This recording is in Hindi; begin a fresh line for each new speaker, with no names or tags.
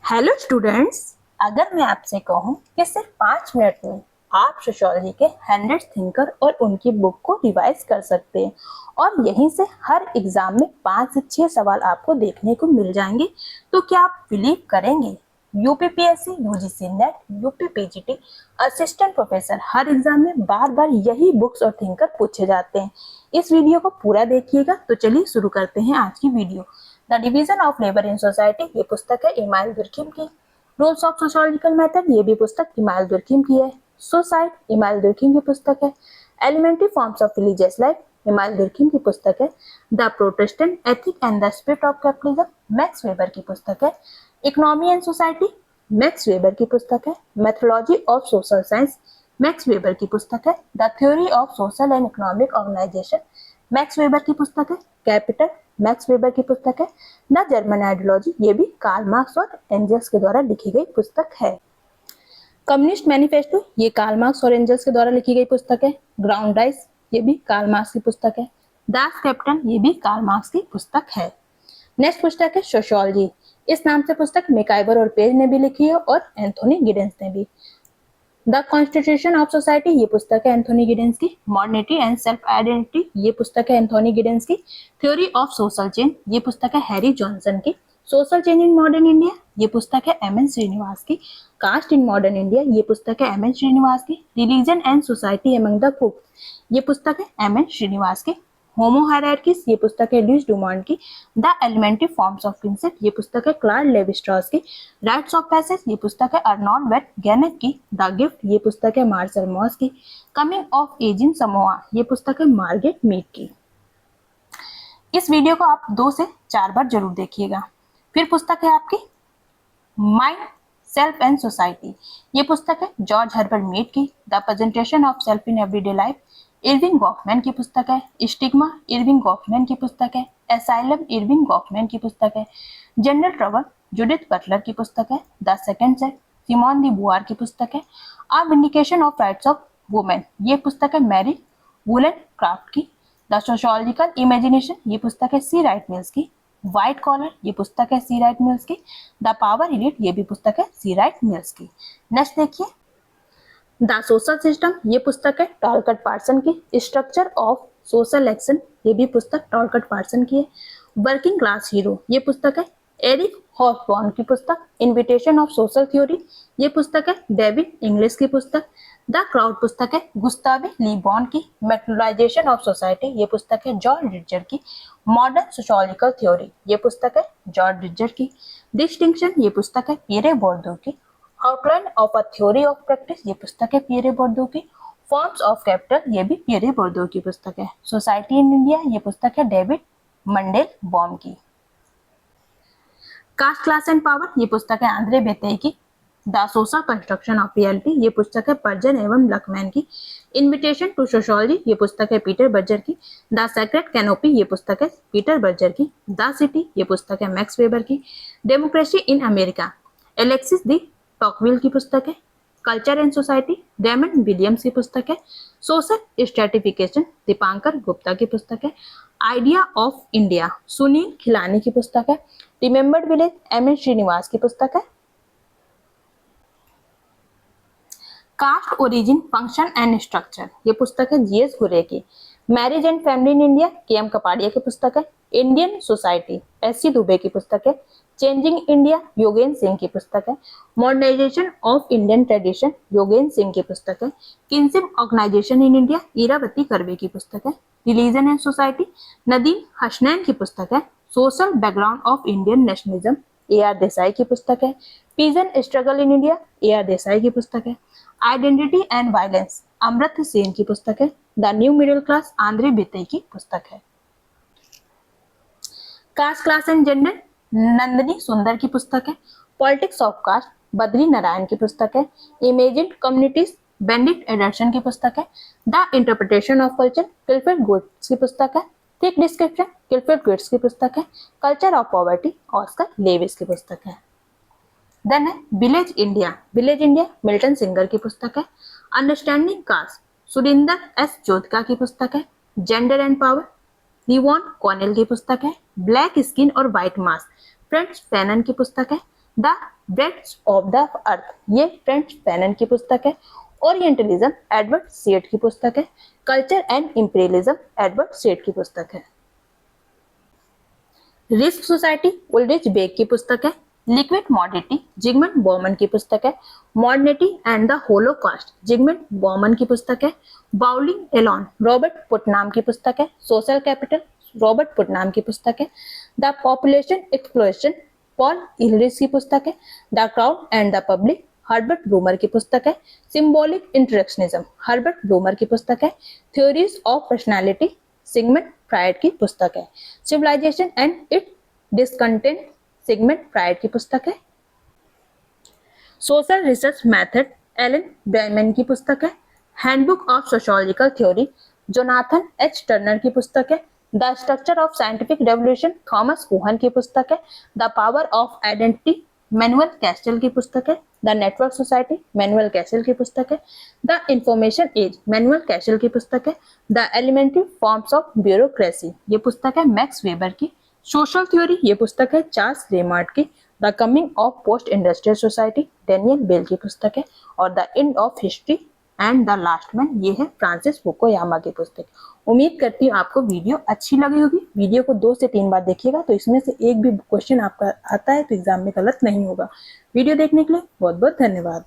Hello students. अगर मैं आपसे कहूँ कि सिर्फ 5 मिनट में आप सोशियोलॉजी के 100 थिंकर और उनकी बुक को रिवाइज कर सकते हैं और यहीं से हर एग्जाम में 5 से 6 सवाल आपको देखने को मिल जाएंगे, तो क्या आप बिलीव करेंगे? UPPSC, UGC NET, UP PGT, assistant professor हर एग्जाम में बार बार यही बुक्स और थिंकर पूछे जाते हैं। इस वीडियो को पूरा देखिएगा। तो चलिए शुरू करते हैं आज की video. The division of labour in society, ये पुस्तक है इमाइल दुर्खिम की। रूल्स ऑफ सोशियोलॉजिकल मेथड, ये भी पुस्तक इमाइल दुर्खिम की है। सुसाइड, इमाइल दुर्खिम की पुस्तक है। Elementary forms of religious life, Emile Durkheim की पुस्तक है। The Protestant ethic and the spirit of capitalism, Max Weber की पुस्तक है। Economy and society, Max Weber की पुस्तक है। Methodology of social science, Max Weber की पुस्तक है। The theory of social and economic organisation, Max Weber की पुस्तक है। कैपिटल, मैक्स वेबर की पुस्तक है। द जर्मन आइडियोलॉजी, ये भी कार्ल मार्क्स और एंजल्स के द्वारा लिखी गई पुस्तक है। कम्युनिस्ट मैनिफेस्टो, ये कार्ल मार्क्स और एंजल्स के द्वारा लिखी गई पुस्तक है। ग्राउंड राइस, ये भी कार्ल मार्क्स की पुस्तक है। दास कैपिटल, ये भी कार्ल मार्क्स की पुस्तक है। नेक्स्ट पुस्तक है सोशियोलॉजी। इस नाम से पुस्तक मैकाइवर और पेज ने भी लिखी है और एंथोनी गिडेंस ने भी। द कॉन्स्टिट्यूशन ऑफ सोसाइटी, ये पुस्तक है एंथोनी गिडेंस की। मॉडर्निटी एंड सेल्फ आइडेंटिटी, ये पुस्तक है एंथोनी गिडेंस की। थ्योरी ऑफ सोशल चेंज, ये पुस्तक है हैरी जॉनसन की। Social change in modern India, ये पुस्तक है एम एन श्रीनिवास की। कास्ट इन मॉडर्न इंडिया, ये पुस्तक है एम एन श्रीनिवास की। Religion and society among the cook, ये पुस्तक है एम एन श्रीनिवास की। होमो हायरार्कीज, ये पुस्तक है लुइस डुमॉन्ट की। The elementary forms of principle, ये पुस्तक है क्लार्क लेवी स्ट्रॉस की। राइट्स ऑफ पैसेज, ये पुस्तक है अर्नोल्ड वेट गैनेक की। द गिफ्ट, ये पुस्तक है मार्शल मॉस की। Coming of age in Samoa, ये पुस्तक है मार्गरेट मीड की। इस वीडियो को आप 2 से 4 बार जरूर देखिएगा। फिर पुस्तक है आपकी माइंड, सेल्फ एंड सोसाइटी, ये पुस्तक है जॉर्ज हर्बर्ट मीड की। The presentation of self in everyday life, Irving Goffman की पुस्तक है। स्टिग्मा, इरविंग गॉफमैन की पुस्तक है। एसाइलम, इरविंग गॉफमैन की पुस्तक है। जनरल ट्रबल, जूडिथ बटलर की पुस्तक है। द सेकंड सेट, सिमोन दी बुआर की पुस्तक है। A vindication of rights of women, ये पुस्तक है मैरी वुलेनक्राफ्ट की। द सोशियोलॉजिकल इमेजिनेशन, ये पुस्तक है सी राइट मिल्स की। व्हाइट कॉलर, ये पुस्तक है सी राइट मिल्स की। द पावर एलिट, ये भी पुस्तक है सी राइट मिल्स की। नेक्स्ट देखिए द सोशल सिस्टम, ये पुस्तक है टॉलकट पार्सन की। स्ट्रक्चर ऑफ सोशल एक्शन, ये भी पुस्तक टॉलकट पार्सन की है। वर्किंग क्लास हीरो, ये पुस्तक है एरिक हॉफबॉर्न की पुस्तक। इन्विटेशन ऑफ सोशल थ्योरी, ये पुस्तक है डेविड इंग्लिश की पुस्तक। द क्राउड पुस्तक है गुस्तावे ली बॉन की। मेटलाइजेशन ऑफ सोसाइटी, ये पुस्तक है जॉर्ज रिचर की। मॉडर्न सोशियोलॉजिकल थ्योरी, ये पुस्तक है जॉर्ज रिचर की। डिस्टिंक्शन, ये पुस्तक है पियरे बोर्दो की। Outline of a theory of practice, ये पुस्तक है पियरे बोर्दो की। फॉर्म्स ऑफ कैपिटल, ये भी पियरे बोर्दो की पुस्तक है। सोसाइटी इन इंडिया, ये पुस्तक है डेविड मंडेल बॉम की। कास्ट क्लास एंड पावर, ये पुस्तक है आंद्रे बेते की। The social construction of reality, ये पुस्तक है पर्जन एवं लकमैन की। इन्विटेशन टू सोशियोलॉजी, ये पुस्तक है पीटर बर्जर की। द सेक्रेट कैनोपी, ये पुस्तक है पीटर बर्जर की। द सिटी, ये पुस्तक है मैक्स वेबर की। डेमोक्रेसी इन अमेरिका, एलेक्सिस दी टॉकविल की पुस्तक है। Culture and society, Raymond Williams की पुस्तक है। सोशल स्ट्रेटिफिकेशन, दीपांकर गुप्ता की पुस्तक है। Idea of India, Sunil Khilnani की पुस्तक है। Remembered village, M N Srinivas की पुस्तक है। Caste origin, function and structure, ये पुस्तक है जीएस घुरे की। Marriage and family in India, K M Kapadia की पुस्तक है। Indian society, S C Dube की पुस्तक है। चेंजिंग इंडिया, योगेंद्र सिंह की पुस्तक है। Modernisation of Indian tradition, Yogendra Singh की पुस्तक है। Kingship organisation in India, Irawati Karve की पुस्तक है। Religion and society, Nadeem Hasnain की पुस्तक है। Social background of Indian nationalism, A R Desai की पुस्तक है। Peasant struggle in India, A R Desai की पुस्तक है। Identity and violence, Amartya Sen की पुस्तक है। The new middle class, Andre Beteille की पुस्तक है। Caste class and gender, Nandini Sundar की पुस्तक है। Politics of caste, Badri Narayan की पुस्तक है। इमेजिन्ड कम्युनिटीज, बेनेडिक्ट एंडरसन की पुस्तक है। The interpretation of culture, Clifford goods की पुस्तक है। थिक डिस्क्रिप्शन, क्लिफर्ड गुड्स की पुस्तक है। Culture of poverty, Oscar Levi's की पुस्तक है। देन है विलेज इंडिया, मिल्टन सिंगर की पुस्तक है। Understanding cast, Surinder S Jodhka की पुस्तक है। जेंडर एंड पावर, रिवॉन कॉनेल की पुस्तक है। ब्लैक स्किन और व्हाइट मास्क, फ्रेंच फैनन की पुस्तक है। The breadth of the earth, ये फ्रेंच फैनन की पुस्तक है। ओरिएंटलिज्म एडवर्ड सेड की पुस्तक है। Culture and imperialism Edward said की पुस्तक है। रिस्क सोसाइटी उल्ड्रिच बेक की पुस्तक है। लिक्विड मॉडिटी जिगमंड बॉमन की पुस्तक है। Modernity and the holocaust Zygmunt Bauman की पुस्तक है। बाउलिंग एलॉन रॉबर्ट पुटनाम की पुस्तक है। सोशल कैपिटल रॉबर्ट पुटनाम की पुस्तक है। द पॉपुलेशन एक्सप्लोरेशन पॉल इलरिस की पुस्तक है। The crowd and the public Herbert bloomer की पुस्तक है। सिंबॉलिक इंटरेक्शनिज्म हर्बर्ट ब्लूमर की पुस्तक है। Theories of personality Sigmund Freud की पुस्तक है। Civilisation and it discontent Sigmund Freud की पुस्तक है। Social research method Alan Bryman की पुस्तक है। Handbook of sociological theory Jonathan H Turner की पुस्तक है। The structure of scientific revolution Thomas Kuhn की पुस्तक है। The power of identity Manuel Castells की पुस्तक है। The network society Manuel Castells की पुस्तक है। The information age manual Castells की पुस्तक है। The elementary forms of bureaucracy ये पुस्तक है मैक्स वेबर की। सोशल थ्योरी ये पुस्तक है चार्ल्स रेमार्ट की। The coming of post industrial society Daniel Bell की पुस्तक है। और the end of history and the last man ये है फ्रांसिस फुकुयामा की पुस्तक। उम्मीद करती हूँ आपको वीडियो अच्छी लगी होगी। वीडियो को 2 से 3 बार देखिएगा तो इसमें से एक भी क्वेश्चन आपका आता है तो एग्जाम में गलत नहीं होगा। वीडियो देखने के लिए बहुत बहुत धन्यवाद।